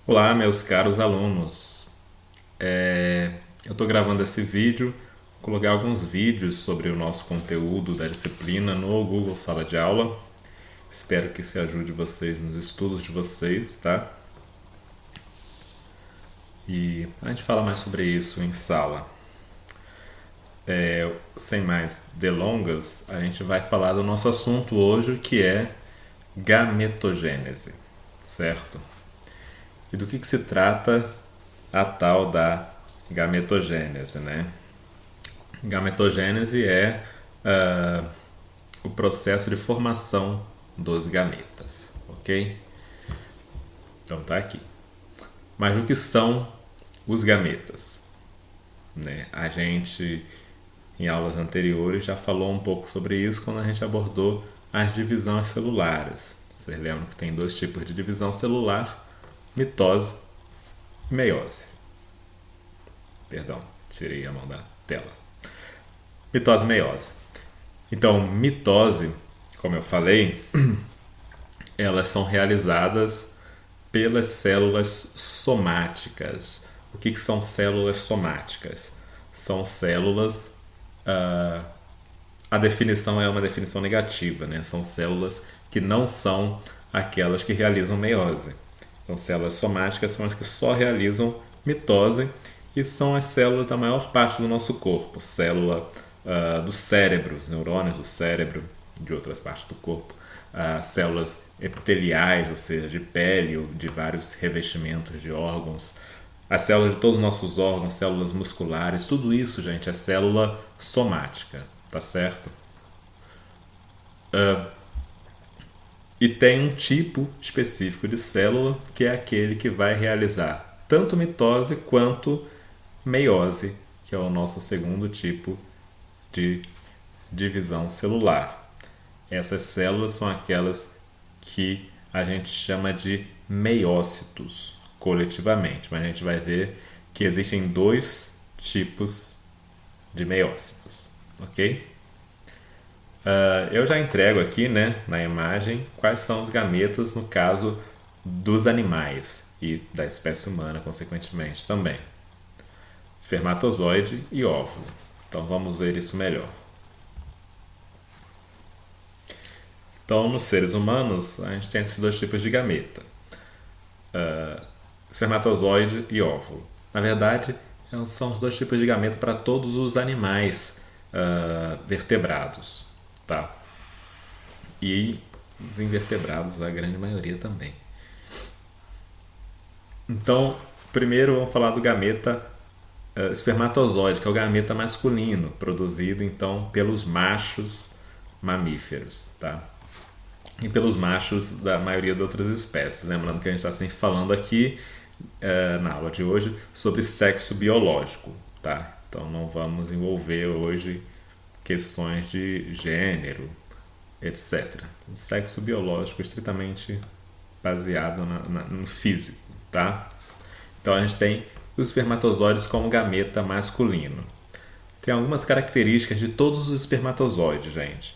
Olá, meus caros alunos. Eu estou gravando esse vídeo, coloquei alguns vídeos sobre o nosso conteúdo da disciplina no Google Sala de Aula. Espero que isso ajude vocês nos estudos de vocês, tá? E a gente fala mais sobre isso em sala. Sem mais delongas, a gente vai falar do nosso assunto hoje, que é gametogênese, certo? E do que se trata a tal da gametogênese, né? Gametogênese é o processo de formação dos gametas, ok? Então tá aqui. Mas o que são os gametas? Né? A gente, em aulas anteriores, já falou um pouco sobre isso quando a gente abordou as divisões celulares. Vocês lembram que tem dois tipos de divisão celular: mitose e meiose. Perdão, tirei a mão da tela. Mitose e meiose. Então, mitose, como eu falei, elas são realizadas pelas células somáticas. O que são células somáticas? São células. A definição é uma definição negativa, né? São células que não são aquelas que realizam meiose. Então, células somáticas são as que só realizam mitose e são as células da maior parte do nosso corpo. Célula do cérebro, neurônios do cérebro, de outras partes do corpo. Células epiteliais, ou seja, de pele ou de vários revestimentos de órgãos. As células de todos os nossos órgãos, células musculares, tudo isso, gente, é célula somática, tá certo? E tem um tipo específico de célula que é aquele que vai realizar tanto mitose quanto meiose, que é o nosso segundo tipo de divisão celular. Essas células são aquelas que a gente chama de meiócitos coletivamente, mas a gente vai ver que existem dois tipos de meiócitos, ok? Eu já entrego aqui, né, na imagem quais são os gametas no caso dos animais e da espécie humana, consequentemente, também. Espermatozoide e óvulo. Então vamos ver isso melhor. Então, nos seres humanos, a gente tem esses dois tipos de gameta: espermatozoide e óvulo. Na verdade, são os dois tipos de gameta para todos os animais vertebrados, tá? E os invertebrados, a grande maioria também. Então, primeiro vamos falar do gameta espermatozoide, que é o gameta masculino, produzido então pelos machos mamíferos, tá? E pelos machos da maioria de outras espécies. Lembrando que a gente está sempre falando aqui na aula de hoje sobre sexo biológico, tá? Então não vamos envolver hoje questões de gênero, etc. Sexo biológico estritamente baseado no físico, tá? Então a gente tem os espermatozoides como gameta masculino. Tem algumas características de todos os espermatozoides, gente.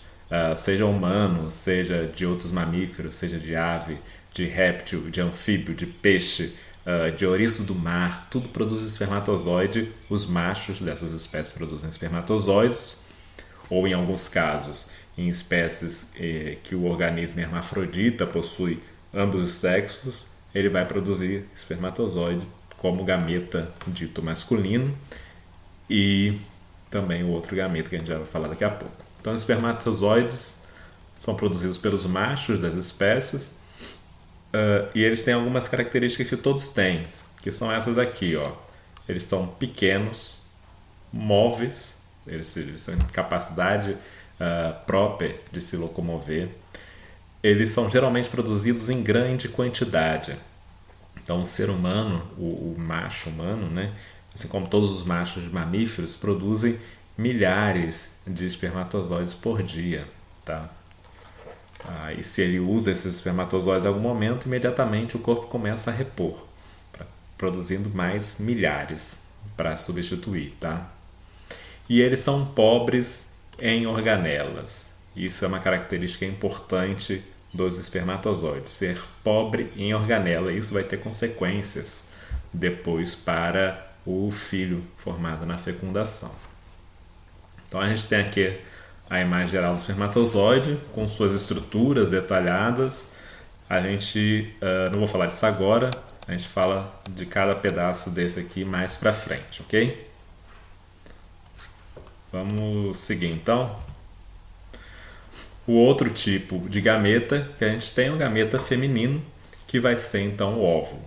Seja humano, seja de outros mamíferos, seja de ave, de réptil, de anfíbio, de peixe, de ouriço do mar, tudo produz espermatozoide. Os machos dessas espécies produzem espermatozoides, ou em alguns casos, em espécies que o organismo hermafrodita possui ambos os sexos, ele vai produzir espermatozoide como gameta dito masculino e também o outro gameta que a gente já vai falar daqui a pouco. Então, os espermatozoides são produzidos pelos machos das espécies e eles têm algumas características que todos têm, que são essas aqui, ó. Eles são pequenos, móveis, eles têm capacidade própria de se locomover. Eles são geralmente produzidos em grande quantidade. Então, o ser humano, o macho humano, né, assim como todos os machos mamíferos, produzem milhares de espermatozoides por dia, tá? E se ele usa esses espermatozoides em algum momento, imediatamente o corpo começa a repor, produzindo mais milhares para substituir, tá? E eles são pobres em organelas. Isso é uma característica importante dos espermatozoides, ser pobre em organela. Isso vai ter consequências depois para o filho formado na fecundação. Então a gente tem aqui a imagem geral do espermatozoide com suas estruturas detalhadas. A gente, não vou falar disso agora, a gente fala de cada pedaço desse aqui mais pra frente, ok? Vamos seguir então. O outro tipo de gameta que a gente tem é o gameta feminino, que vai ser então o óvulo,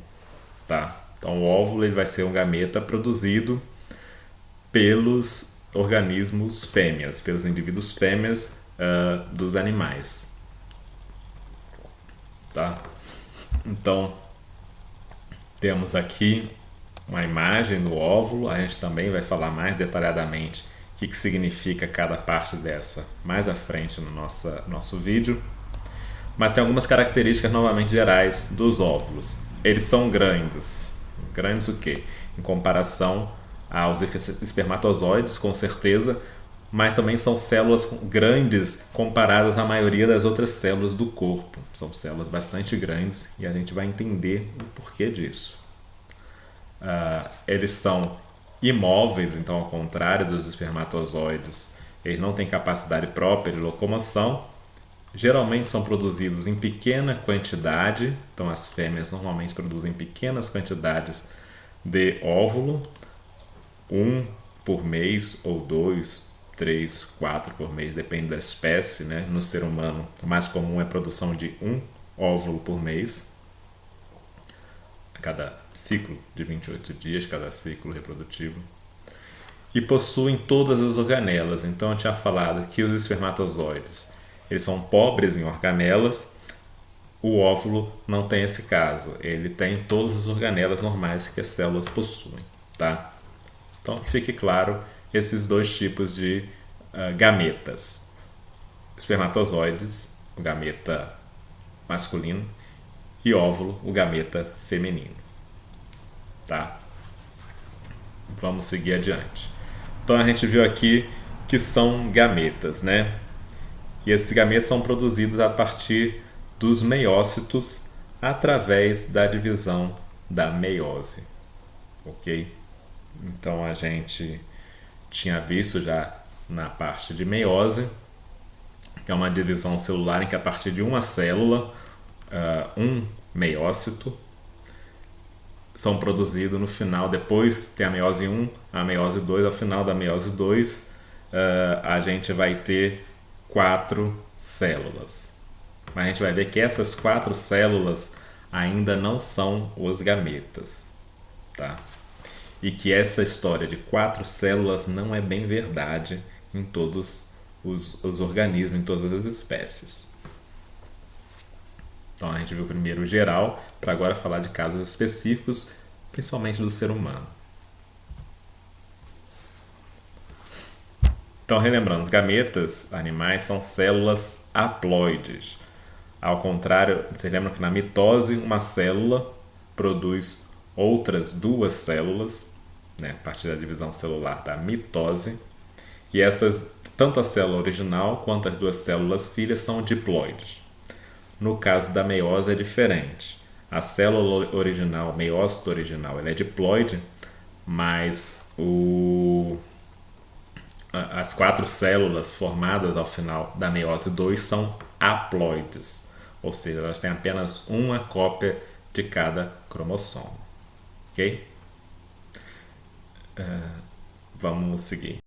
tá? Então o óvulo ele vai ser um gameta produzido pelos organismos fêmeas, pelos indivíduos fêmeas dos animais, tá? Então temos aqui uma imagem do óvulo. A gente também vai falar mais detalhadamente o que significa cada parte dessa mais à frente no nosso vídeo. Mas tem algumas características novamente gerais dos óvulos. Eles são grandes. Grandes o quê? Em comparação aos espermatozoides, com certeza, mas também são células grandes comparadas à maioria das outras células do corpo. São células bastante grandes e a gente vai entender o porquê disso. Eles são imóveis, então ao contrário dos espermatozoides, eles não têm capacidade própria de locomoção. Geralmente são produzidos em pequena quantidade, então as fêmeas normalmente produzem pequenas quantidades de óvulo, 1 por mês ou 2, 3, 4 por mês, depende da espécie, né? No ser humano, o mais comum é a produção de 1 óvulo por mês, a cada ciclo de 28 dias, cada ciclo reprodutivo. E possuem todas as organelas. Então eu tinha falado que os espermatozoides eles são pobres em organelas. O óvulo não tem esse caso, ele tem todas as organelas normais que as células possuem, tá? Então que fique claro esses dois tipos de gametas: espermatozoides, o gameta masculino, e óvulo, o gameta feminino, tá? Vamos seguir adiante. Então a gente viu aqui que são gametas, né? E esses gametas são produzidos a partir dos meiócitos através da divisão da meiose, ok? Então a gente tinha visto já na parte de meiose, que é uma divisão celular em que a partir de uma célula, um meiócito, são produzidos no final. Depois tem a meiose 1, a meiose 2, ao final da meiose 2 a gente vai ter 4 células. Mas a gente vai ver que essas 4 células ainda não são os gametas, tá? E que essa história de 4 células não é bem verdade em todos os organismos, em todas as espécies. Então a gente viu primeiro o geral, para agora falar de casos específicos, principalmente do ser humano. Então, relembrando, os gametas animais são células haploides. Ao contrário, vocês lembram que na mitose uma célula produz outras 2 células, né, a partir da divisão celular da mitose, e essas, tanto a célula original quanto as 2 células filhas são diploides. No caso da meiose é diferente. A célula original, o meiócito original, ela é diploide, mas as 4 células formadas ao final da meiose 2 são haploides, ou seja, elas têm apenas uma cópia de cada cromossomo, ok? Vamos seguir.